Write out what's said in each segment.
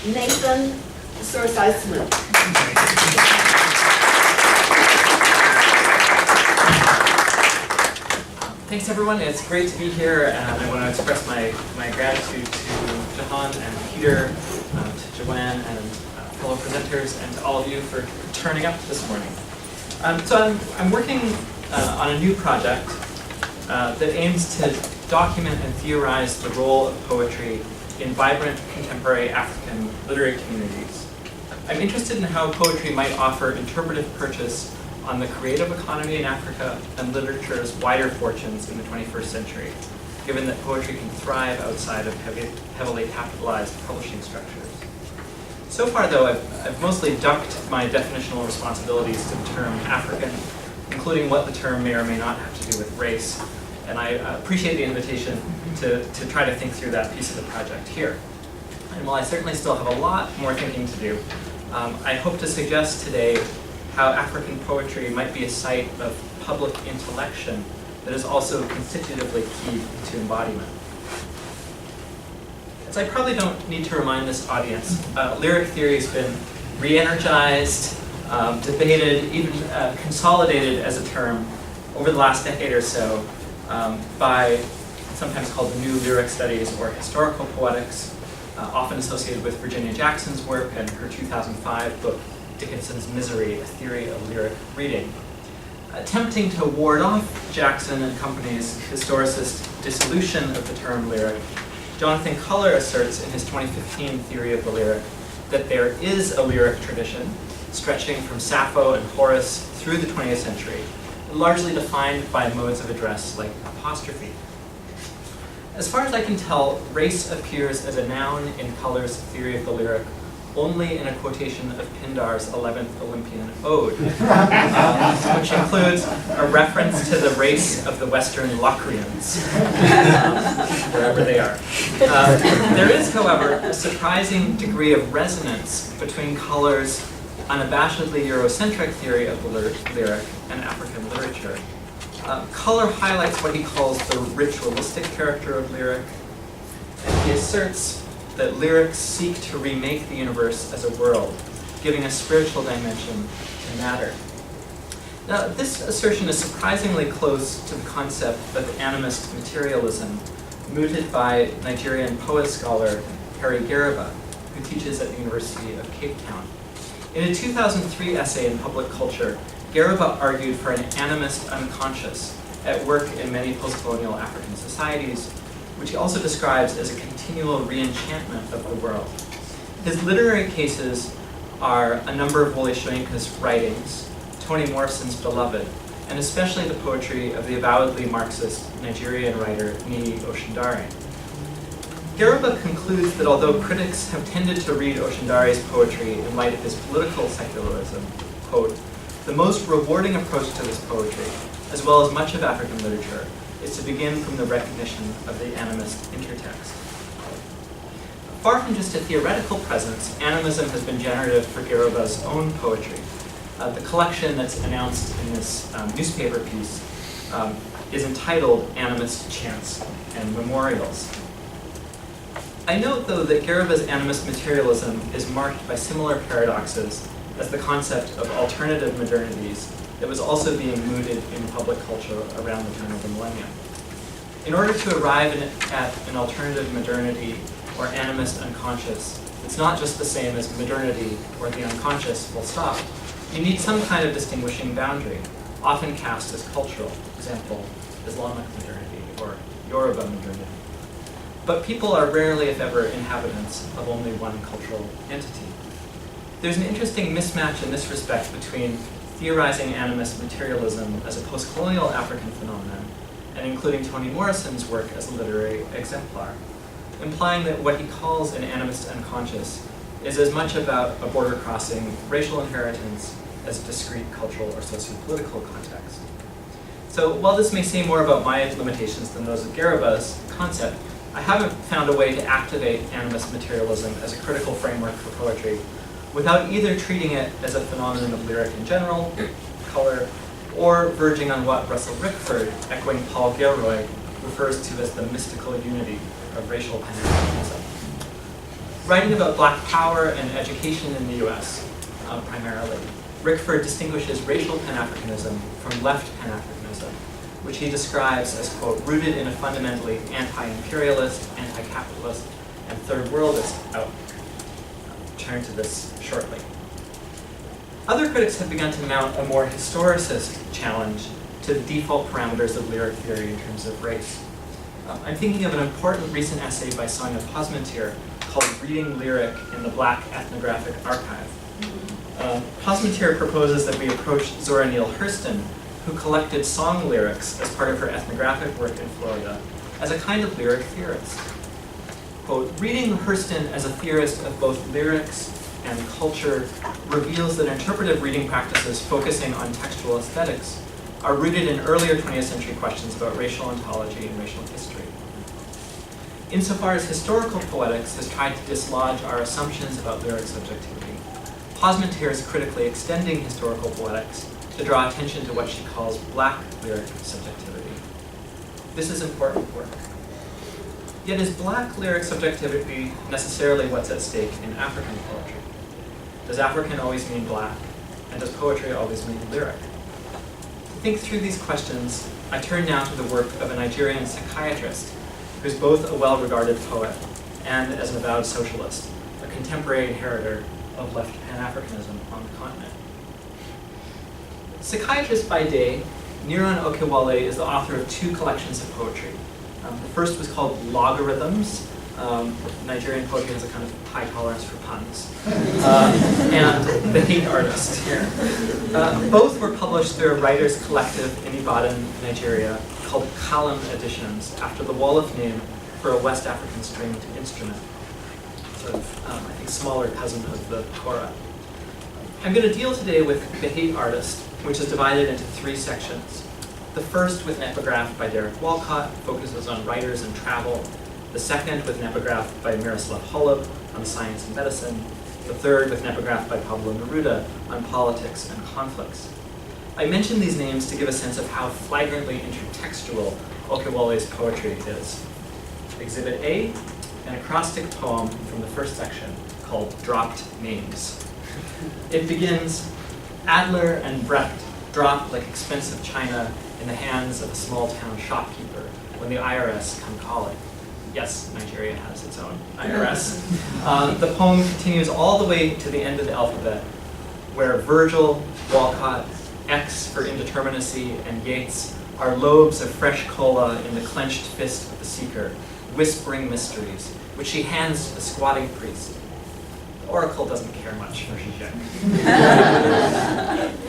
Nathan Suhr Sytsma. Thanks everyone, it's great to be here, and I want to express my gratitude to Jahan and Peter, to Joanne and fellow presenters, and to all of you for turning up this morning. So I'm working on a new project that aims to document and theorize the role of poetry in vibrant contemporary African literary communities. I'm interested in how poetry might offer interpretive purchase on the creative economy in Africa and literature's wider fortunes in the 21st century, given that poetry can thrive outside of heavily capitalized publishing structures. So far, though, I've mostly ducked my definitional responsibilities to the term African, including what the term may or may not have to do with race, and I appreciate the invitation to try to think through that piece of the project here. And while I certainly still have a lot more thinking to do, I hope to suggest today how African poetry might be a site of public intellection that is also constitutively key to embodiment. As I probably don't need to remind this audience, lyric theory has been re-energized, debated, even consolidated as a term over the last decade or so by sometimes called the New Lyric Studies or historical poetics, often associated with Virginia Jackson's work and her 2005 book, Dickinson's Misery, A Theory of Lyric Reading. Attempting to ward off Jackson and company's historicist dissolution of the term lyric, Jonathan Culler asserts in his 2015 Theory of the Lyric that there is a lyric tradition stretching from Sappho and Horace through the 20th century, largely defined by modes of address like apostrophe. As far as I can tell, race appears as a noun in Culler's Theory of the Lyric only in a quotation of Pindar's 11th Olympian Ode, which includes a reference to the race of the Western Locrians, wherever they are. There is, however, a surprising degree of resonance between Culler's unabashedly Eurocentric theory of the lyric and African literature. Culler highlights what he calls the ritualistic character of lyric, and he asserts that lyrics seek to remake the universe as a world, giving a spiritual dimension to matter. Now, this assertion is surprisingly close to the concept of Animus Materialism, mooted by Nigerian poet scholar Harry Garaba, who teaches at the University of Cape Town. In a 2003 essay in Public Culture, Garaba argued for an animist unconscious at work in many post-colonial African societies, which he also describes as a continual re-enchantment of the world. His literary cases are a number of Wole Soyinka's writings, Toni Morrison's Beloved, and especially the poetry of the avowedly Marxist Nigerian writer Nii Oshundare. Garaba concludes that although critics have tended to read Oshindare's poetry in light of his political secularism, quote, the most rewarding approach to this poetry, as well as much of African literature, is to begin from the recognition of the animist intertext. Far from just a theoretical presence, animism has been generative for Garaba's own poetry. The collection that's announced in this newspaper piece is entitled Animist Chants and Memorials. I note, though, that Garaba's animist materialism is marked by similar paradoxes as the concept of alternative modernities that was also being mooted in public culture around the turn of the millennium. In order to arrive at an alternative modernity or animist unconscious, it's not just the same as modernity or the unconscious full stop. You need some kind of distinguishing boundary, often cast as cultural, for example, Islamic modernity or Yoruba modernity. But people are rarely, if ever, inhabitants of only one cultural entity. There's an interesting mismatch in this respect between theorizing animist materialism as a post-colonial African phenomenon and including Toni Morrison's work as a literary exemplar, implying that what he calls an animist unconscious is as much about a border-crossing racial inheritance as a discrete cultural or socio-political context. So while this may say more about my limitations than those of Garaba's concept, I haven't found a way to activate animist materialism as a critical framework for poetry without either treating it as a phenomenon of lyric in general, color, or verging on what Russell Rickford, echoing Paul Gilroy, refers to as the mystical unity of racial pan-Africanism. Writing about Black power and education in the US, primarily, Rickford distinguishes racial Pan-Africanism from left Pan-Africanism, which he describes as, quote, rooted in a fundamentally anti-imperialist, anti-capitalist, and third worldist outlook. I'll turn to this shortly. Other critics have begun to mount a more historicist challenge to the default parameters of lyric theory in terms of race. I'm thinking of an important recent essay by Sonia Posmentier called Reading Lyric in the Black Ethnographic Archive. Posmentier proposes that we approach Zora Neale Hurston, who collected song lyrics as part of her ethnographic work in Florida, as a kind of lyric theorist. Quote, reading Hurston as a theorist of both lyrics and culture reveals that interpretive reading practices focusing on textual aesthetics are rooted in earlier 20th century questions about racial ontology and racial history. Insofar as historical poetics has tried to dislodge our assumptions about lyric subjectivity, Posmentier is critically extending historical poetics to draw attention to what she calls Black lyric subjectivity. This is important work. Yet is Black lyric subjectivity necessarily what's at stake in African poetry? Does African always mean Black? And does poetry always mean lyric? To think through these questions, I turn now to the work of a Nigerian psychiatrist who's both a well-regarded poet and, as an avowed socialist, a contemporary inheritor of left Pan-Africanism on the continent. Psychiatrist by day, Niran Okewale is the author of two collections of poetry. The first was called Logarithms. Nigerian poetry has a kind of high tolerance for puns. And The Hate Artist. Both were published through a writers' collective in Ibadan, Nigeria, called Kalam Editions, after the Wolof name for a West African stringed instrument. Sort of, I think, smaller cousin of the kora. I'm going to deal today with The Hate Artist, which is divided into three sections. The first, with an epigraph by Derek Walcott, focuses on writers and travel. The second, with an epigraph by Miroslav Holub on science and medicine. The third, with an epigraph by Pablo Neruda on politics and conflicts. I mention these names to give a sense of how flagrantly intertextual Okewale's poetry is. Exhibit A, an acrostic poem from the first section called Dropped Names. It begins, Adler and Brecht drop like expensive china in the hands of a small town shopkeeper when the IRS come calling. Yes, Nigeria has its own IRS. The poem continues all the way to the end of the alphabet, where Virgil, Walcott, X for indeterminacy, and Yeats are lobes of fresh cola in the clenched fist of the seeker, whispering mysteries, which she hands to the squatting priest. The oracle doesn't care much for Zizek.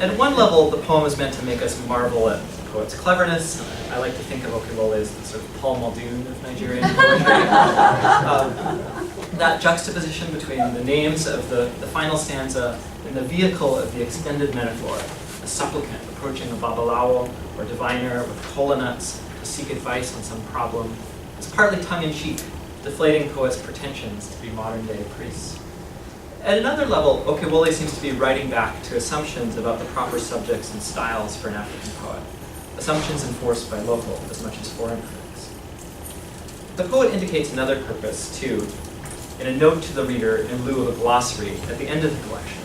At one level, the poem is meant to make us marvel at the poet's cleverness. I like to think of Okewale as the sort of Paul Muldoon of Nigerian poetry. That juxtaposition between the names of the final stanza and the vehicle of the extended metaphor, a supplicant approaching a babalawo or diviner with cola nuts to seek advice on some problem, is partly tongue-in-cheek, deflating poets' pretensions to be modern-day priests. At another level, Okewale seems to be writing back to assumptions about the proper subjects and styles for an African poet, assumptions enforced by local as much as foreign critics. The poet indicates another purpose, too, in a note to the reader in lieu of a glossary at the end of the collection,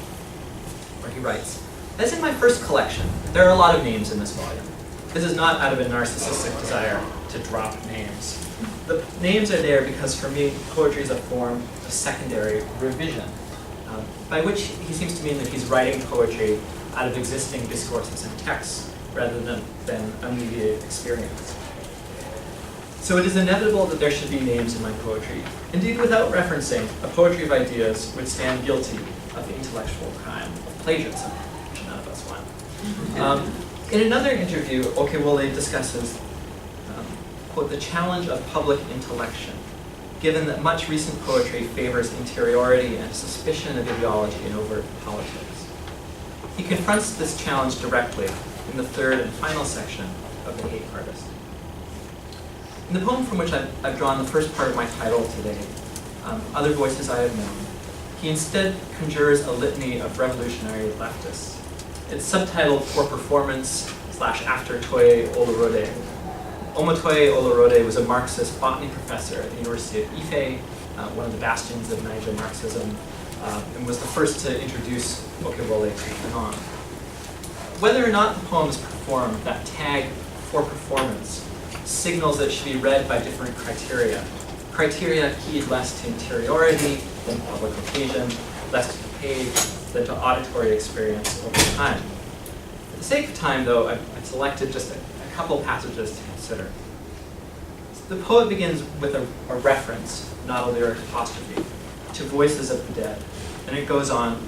where he writes, as in my first collection, there are a lot of names in this volume. This is not out of a narcissistic desire to drop names. The names are there because, for me, poetry is a form of secondary revision, by which he seems to mean that he's writing poetry out of existing discourses and texts, rather than unmediated experience. So it is inevitable that there should be names in my poetry. Indeed, without referencing, a poetry of ideas would stand guilty of the intellectual crime of plagiarism, which none of us want. In another interview, Okewale discusses, quote, the challenge of public intellection, given that much recent poetry favors interiority and suspicion of ideology in overt politics. He confronts this challenge directly in the third and final section of The Hate Artist. In the poem from which I've drawn the first part of my title today, Other Voices I Have Known, he instead conjures a litany of revolutionary leftists. It's subtitled For Performance / After Toye Olorode. Omotoye Olorode was a Marxist botany professor at the University of Ife one of the bastions of Niger Marxism, and was the first to introduce Okewole to Fanon. Whether or not the poems perform, that tag for performance signals that it should be read by different criteria. Criteria keyed less to interiority than public occasion, less to the page than to auditory experience over time. For the sake of time, though, I've selected just a couple passages to consider. The poet begins with a reference, not a lyric apostrophe, to voices of the dead. And it goes on,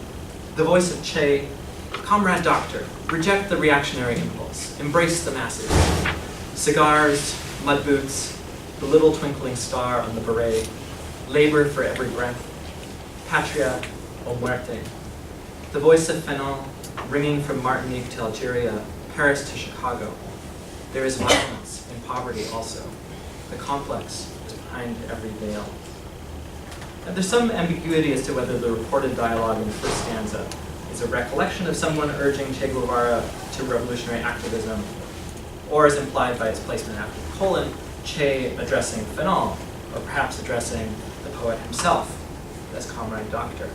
the voice of Che, comrade doctor, reject the reactionary impulse, embrace the masses. Cigars, mud boots, the little twinkling star on the beret, labor for every breath, patria o muerte. The voice of Fanon, ringing from Martinique to Algeria, Paris to Chicago. There is violence and poverty also. The complex is behind every veil. And there's some ambiguity as to whether the reported dialogue in the first stanza is a recollection of someone urging Che Guevara to revolutionary activism, or as implied by its placement after the colon, Che addressing Fanon, or perhaps addressing the poet himself as comrade doctor.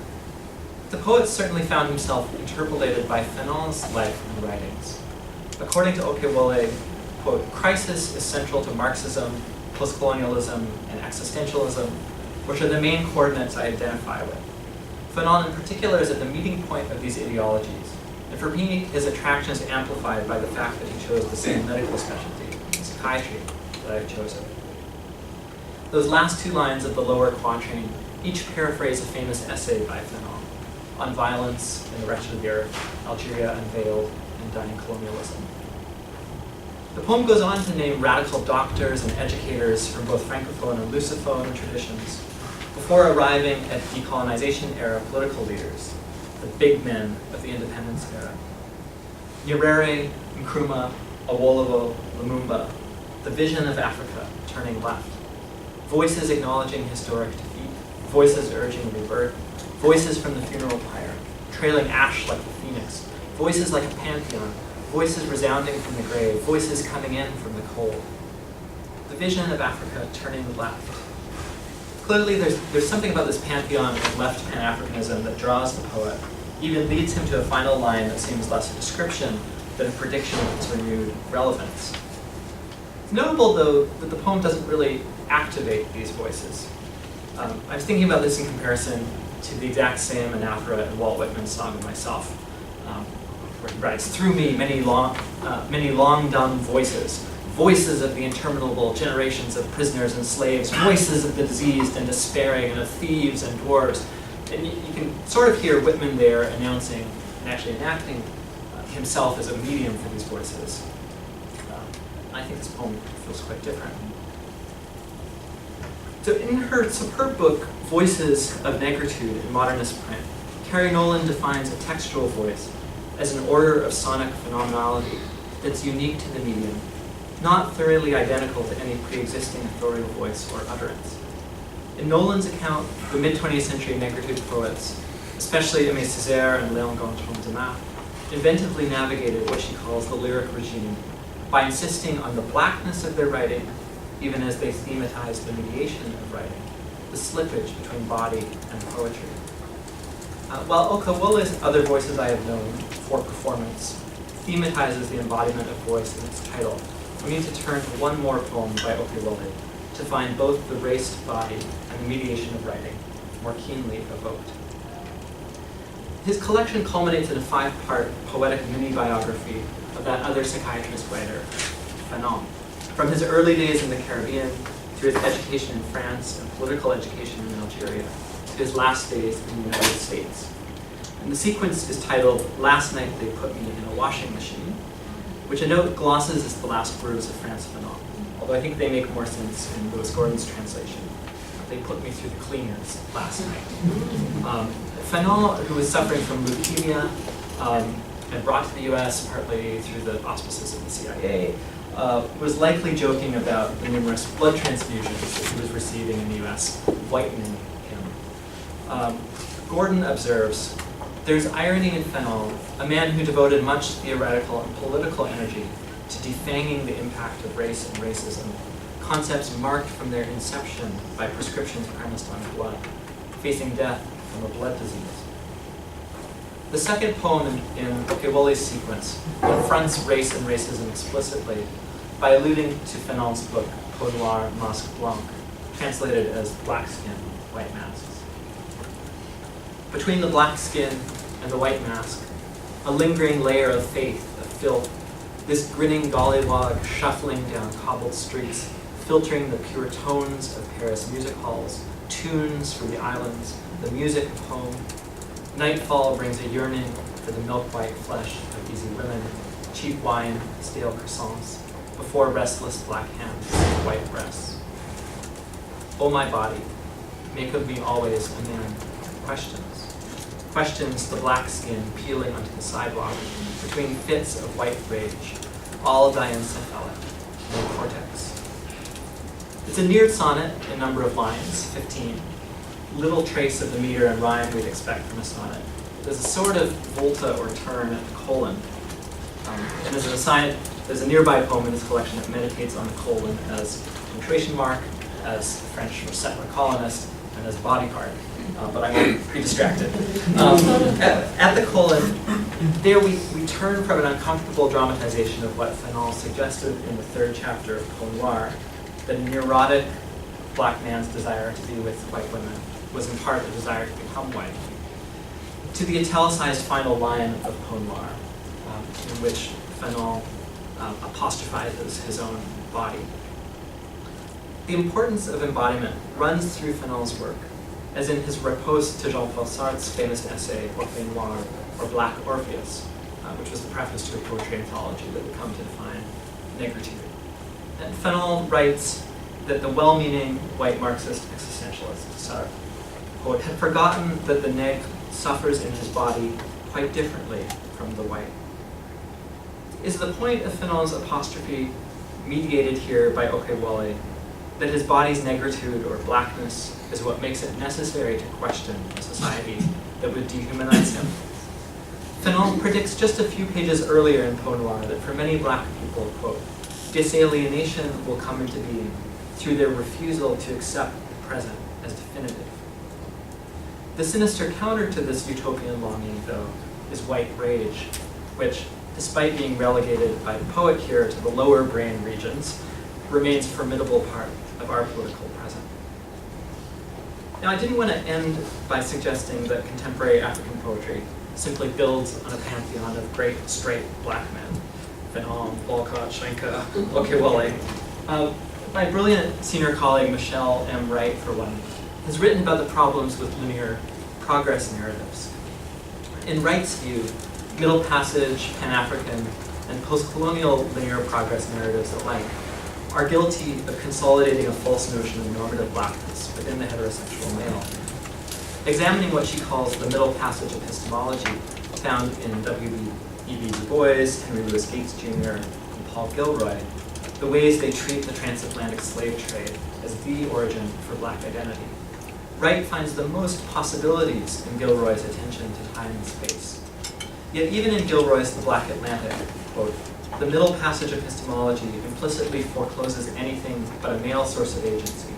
The poet certainly found himself interpolated by Fanon's life and writings. According to Okewole, quote, crisis is central to Marxism, postcolonialism, and existentialism, which are the main coordinates I identify with. Fanon in particular is at the meeting point of these ideologies, and for me, his attraction is amplified by the fact that he chose the same medical specialty, psychiatry, that I've chosen. Those last two lines of the lower quatrain each paraphrase a famous essay by Fanon on violence in the wretched of the earth, Algeria unveiled, and dying colonialism. The poem goes on to name radical doctors and educators from both Francophone and Lusophone traditions, before arriving at decolonization-era political leaders, the big men of the independence era. Nyerere, Nkrumah, Awolowo, Lumumba, the vision of Africa turning left. Voices acknowledging historic defeat, voices urging rebirth, voices from the funeral pyre, trailing ash like the phoenix, voices like a pantheon, voices resounding from the grave, voices coming in from the cold. The vision of Africa turning left. Clearly, there's something about this pantheon of left Pan-Africanism that draws the poet, even leads him to a final line that seems less a description than a prediction of its renewed relevance. It's notable, though, that the poem doesn't really activate these voices. I was thinking about this in comparison to the exact same anaphora in Walt Whitman's Song of Myself, where he writes, through me many long dumb voices, voices of the interminable generations of prisoners and slaves, voices of the diseased and despairing, and of thieves and dwarves. And you can sort of hear Whitman there announcing and actually enacting himself as a medium for these voices. I think this poem feels quite different. So in her superb book, Voices of Negritude in Modernist Print, Carrie Nolan defines a textual voice as an order of sonic phenomenality that's unique to the medium, not thoroughly identical to any pre-existing authorial voice or utterance. In Nolan's account, the mid-20th century Negritude poets, especially Aimé Césaire and Léon Gontran Dumas, inventively navigated what she calls the lyric regime by insisting on the blackness of their writing, even as they thematized the mediation of writing, the slippage between body and poetry. While Okawole's other voices I have known, for performance, thematizes the embodiment of voice in its title, we need to turn to one more poem by Okewole to find both the raced body and the mediation of writing more keenly evoked. His collection culminates in a 5-part poetic mini-biography of that other psychiatrist writer, Fanon, from his early days in the Caribbean, through his education in France and political education in Algeria, to his last days in the United States. And the sequence is titled, Last Night They Put Me in a Washing Machine, which I note glosses as the last words of Frantz Fanon, although I think they make more sense in Lewis Gordon's translation. They put me through the cleaners last night. Fanon, who was suffering from leukemia, and brought to the US partly through the auspices of the CIA, was likely joking about the numerous blood transfusions that he was receiving in the US, whitening him. Gordon observes, there's irony in Fanon, a man who devoted much theoretical and political energy to defanging the impact of race and racism, concepts marked from their inception by prescriptions premised on blood, facing death from a blood disease. The second poem in Okewale's sequence confronts race and racism explicitly by alluding to Fanon's book, Peau Noir, Masque Blanc, translated as Black Skin, White Masks. Between the black skin and the white mask, a lingering layer of faith, of filth, this grinning gollywog shuffling down cobbled streets, filtering the pure tones of Paris music halls, tunes for the islands, the music of home. Nightfall brings a yearning for the milk-white flesh of easy women, cheap wine, stale croissants, before restless black hands, white breasts. Oh my body, make of me always a man. Questions the black skin peeling onto the sidewalk between fits of white rage, all diencephalic, no cortex. It's a neared sonnet, a number of lines, 15. Little trace of the meter and rhyme we'd expect from a sonnet. There's a sort of volta or turn at the colon. And as an aside, there's a nearby poem in this collection that meditates on the colon as punctuation mark, as the French or settler colonist, and as body part. But I'm pretty distracted. At the colon, there we turn from an uncomfortable dramatization of what Fanon suggested in the third chapter of Peau Noir, that a neurotic black man's desire to be with white women was in part a desire to become white, to the italicized final line of Peau Noir, in which Fanon apostrophizes his own body. The importance of embodiment runs through Fanon's work, as in his riposte to Jean-Paul Sartre's famous essay, Orphée Noire, or Black Orpheus, which was the preface to a poetry anthology that would come to define negritude. And Fanon writes that the well-meaning white Marxist existentialist, Sartre, quote, had forgotten that the neg suffers in his body quite differently from the white. Is the point of Fanon's apostrophe mediated here by Okewale that his body's negritude or blackness is what makes it necessary to question a society that would dehumanize him? Fanon predicts just a few pages earlier in Peau Noir that for many black people, quote, disalienation will come into being through their refusal to accept the present as definitive. The sinister counter to this utopian longing, though, is white rage, which, despite being relegated by the poet here to the lower brain regions, remains a formidable part of our political present. Now, I didn't want to end by suggesting that contemporary African poetry simply builds on a pantheon of great straight black men, Fanon, Walcott, Schenker, Okewale. My brilliant senior colleague, Michelle M. Wright, for one, has written about the problems with linear progress narratives. In Wright's view, Middle Passage, Pan-African, and post-colonial linear progress narratives alike are guilty of consolidating a false notion of normative blackness within the heterosexual male. Examining what she calls the Middle Passage epistemology found in W.E.B. Du Bois, Henry Louis Gates Jr., and Paul Gilroy, the ways they treat the transatlantic slave trade as the origin for black identity. Wright finds the most possibilities in Gilroy's attention to time and space. Yet even in Gilroy's The Black Atlantic, quote, the Middle Passage epistemology implicitly forecloses anything but a male source of agency,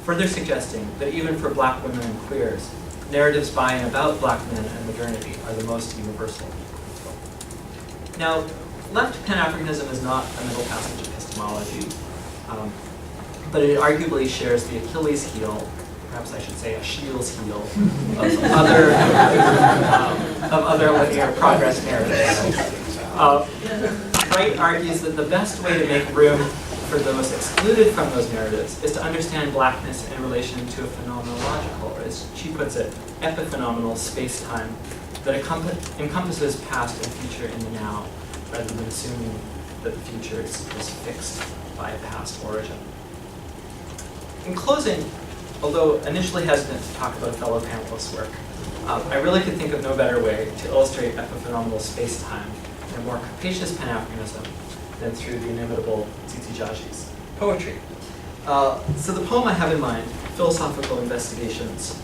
further suggesting that even for black women and queers, narratives by and about black men and modernity are the most universal. Now, left Pan-Africanism is not a Middle Passage epistemology, but it arguably shares the Achilles heel, perhaps I should say Achilles heel, of other linear progress narratives. Wright argues that the best way to make room for those excluded from those narratives is to understand blackness in relation to a phenomenological, or as she puts it, epiphenomenal space-time that encompasses past and future in the now, rather than assuming that the future is fixed by a past origin. In closing, although initially hesitant to talk about fellow panelists' work, I really could think of no better way to illustrate epiphenomenal space-time in a more capacious Pan-Africanism than through the inimitable Tsitsi Jaji's poetry. So the poem I have in mind, Philosophical Investigations,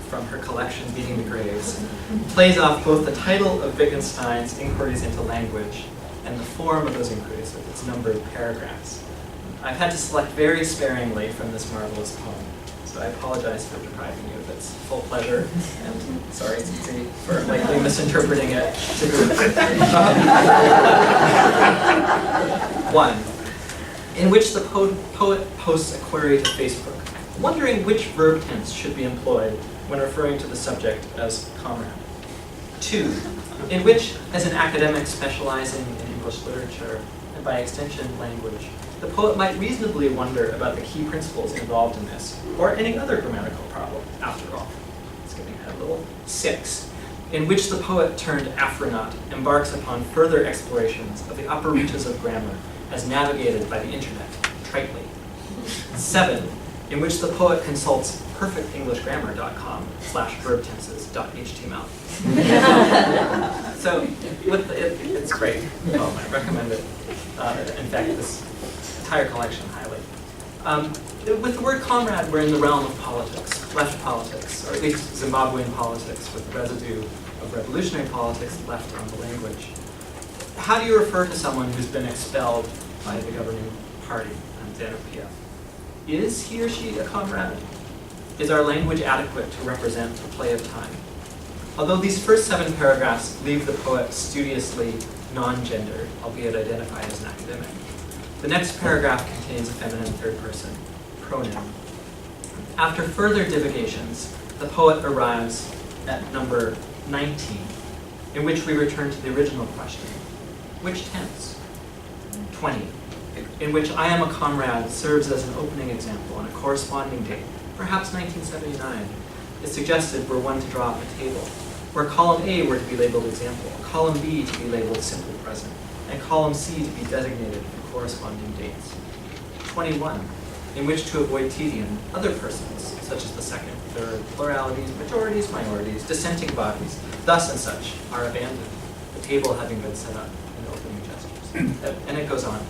from her collection Beating the Graves, plays off both the title of Wittgenstein's Inquiries into Language and the form of those inquiries with its numbered paragraphs. I've had to select very sparingly from this marvelous poem, so I apologize for depriving you of its full pleasure, and sorry, Tsitsi, for likely misinterpreting it. 1. In which the poet posts a query to Facebook, wondering which verb tense should be employed when referring to the subject as comrade. 2. In which, as an academic specializing in English literature, and by extension language, the poet might reasonably wonder about the key principles involved in this, or any other grammatical problem, after all. Skipping ahead a little. 6. In which the poet turned Afronaut embarks upon further explorations of the upper reaches of grammar as navigated by the internet, tritely. 7. In which the poet consults perfectenglishgrammar.com/verbtenses.html. So, it's great. I recommend it. In fact, this entire collection highly. With the word comrade, we're in the realm of politics, left politics, or at least Zimbabwean politics, with the residue of revolutionary politics left on the language. How do you refer to someone who's been expelled by the governing party, ZANU-PF? Is he or she a comrade? Is our language adequate to represent the play of time? Although these first 7 paragraphs leave the poet studiously non-gendered, albeit identified as an academic, the next paragraph contains a feminine third person pronoun. After further divagations, the poet arrives at number 19, in which we return to the original question. Which tense? 20, in which I am a comrade serves as an opening example on a corresponding date, perhaps 1979. It's suggested were one to draw up a table, where column A were to be labeled example, column B to be labeled simple present, and column C to be designated for corresponding dates. 21, in which to avoid tedium, other persons, such as the second, third, pluralities, majorities, minorities, dissenting bodies, thus and such, are abandoned, the table having been set up in opening gestures. And it goes on.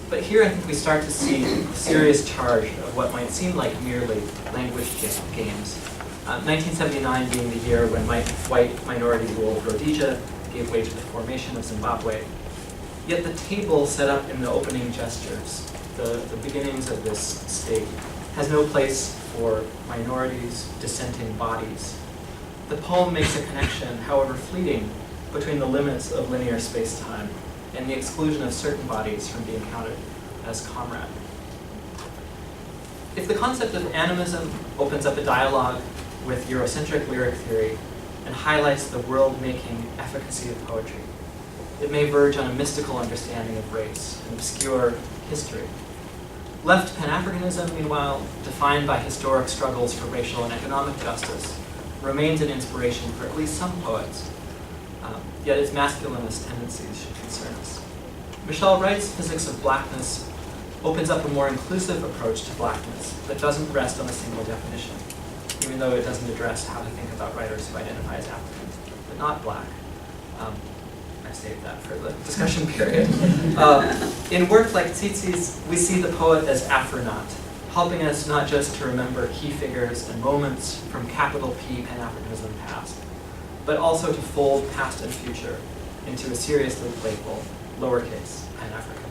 But here I think we start to see the serious charge of what might seem like merely language games. 1979 being the year when white minority-ruled Rhodesia gave way to the formation of Zimbabwe. Yet the table set up in the opening gestures, the beginnings of this state, has no place for minorities, dissenting bodies. The poem makes a connection, however fleeting, between the limits of linear space-time and the exclusion of certain bodies from being counted as comrade. If the concept of animism opens up a dialogue with Eurocentric lyric theory and highlights the world-making efficacy of poetry, it may verge on a mystical understanding of race and obscure history. Left Pan-Africanism, meanwhile, defined by historic struggles for racial and economic justice, remains an inspiration for at least some poets, yet its masculinist tendencies should concern us. Michelle Wright's physics of blackness opens up a more inclusive approach to blackness that doesn't rest on a single definition, even though it doesn't address how to think about writers who identify as African, but not black. I saved that for the discussion period. In work like Tsitsi's, we see the poet as Afronaut, helping us not just to remember key figures and moments from capital P Pan-Africanism past, but also to fold past and future into a seriously playful, lowercase Pan-African